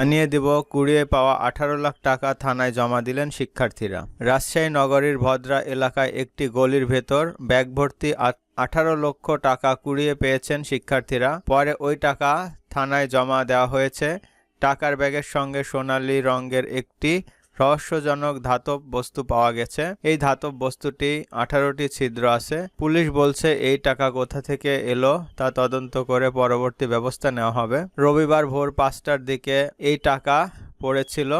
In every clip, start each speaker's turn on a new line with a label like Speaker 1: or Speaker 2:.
Speaker 1: জানিয়ে দিব কুড়িয়ে পাওয়া 18 লাখ টাকা থানায় জমা দিলেন শিক্ষার্থীরা। রাজশাহী নগরীর ভদ্রা এলাকায় একটি গলির ভেতর ব্যাগ ভর্তি 18 লক্ষ টাকা কুড়িয়ে পেয়েছেন শিক্ষার্থীরা। পরে ওই টাকা থানায় জমা দেওয়া হয়েছে। টাকার ব্যাগের সঙ্গে সোনালী রঙের একটি রহস্যজনক ধাতব বস্তু পাওয়া গেছে। এই ধাতব বস্তুটি 18টি ছিদ্র আছে। পুলিশ বলছে এই টাকা কোথা থেকে এলো তা তদন্ত করে পরবর্তী ব্যবস্থা নেওয়া হবে। রবিবার ভোর 5টার দিকে এই টাকা পড়েছিল।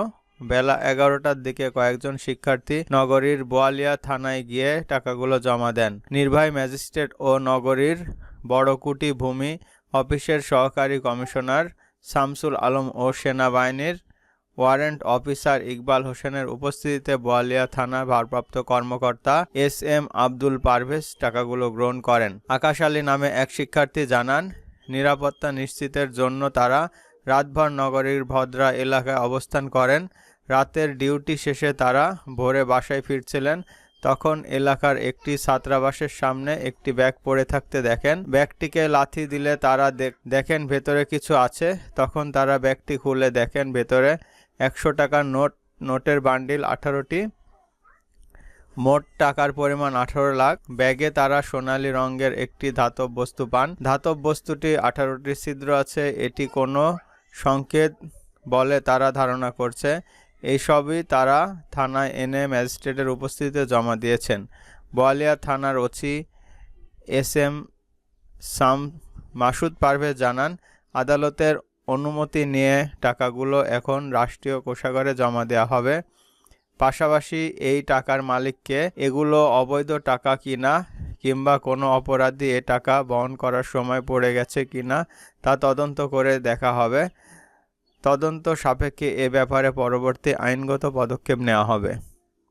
Speaker 1: বেলা 11টার দিকে কয়েকজন শিক্ষার্থী নগরীর বোয়ালিয়া থানায় গিয়ে টাকাগুলো জমা দেন। নির্বাহী ম্যাজিস্ট্রেট ও নগরীর বড়কুটি ভূমি অফিসের সহকারী কমিশনার শামসুল আলম ও সেনাবাহিনীর ওয়ারেন্ট অফিসার ইকবাল হোসেনের উপস্থিতিতে বোয়ালিয়া থানার ভারপ্রাপ্ত কর্মকর্তা SM আব্দুল পারভেজ টাকাগুলো গ্রহণ করেন। আকাশ আলী নামে এক শিক্ষার্থী জানান, নিরাপত্তা নিশ্চিতের জন্য তারা রাতভর নগরীর ভদ্রা এলাকায় অবস্থান করেন। রাতের ডিউটি শেষে তারা ভোরে বাসায় ফিরছিলেন। তখন এলাকার একটি ছাত্রাবাসের সামনে একটি ব্যাগ পড়ে থাকতে দেখেন। ব্যাগটিকে লাথি দিলে তারা দেখেন ভেতরে কিছু আছে। তখন তারা ব্যাগটি খুলে দেখেন ভেতরে 100 টাকার নোটের বান্ডিল 18টি। মোট টাকার পরিমাণ 18 লাখ। ব্যাগে তারা সোনালী রঙের একটি ধাতব বস্তু পান। ধাতব বস্তুটি 18টি ছিদ্র আছে। এটি কোনো সংকেত বলে তারা ধারণা করছে। এইসবই তারা থানায় এনে ম্যাজিস্ট্রেটের উপস্থিতিতে জমা দিয়েছেন। বোয়ালিয়া থানার ওসি SM মাসুদ পারভেজ জানান, আদালতের অনুমতি নিয়ে টাকাগুলো এখন রাষ্ট্রীয় কোষাগারে জমা দেওয়া হবে। পাশাপাশি এই টাকার মালিককে, এগুলো অবৈধ টাকা কিনা কিংবা কোনো অপরাধী এ টাকা বহন করার সময় পড়ে গেছে কিনা তা তদন্ত করে দেখা হবে। তদন্ত সাপেক্ষে এ ব্যাপারে পরবর্তী আইনগত পদক্ষেপ নেওয়া হবে।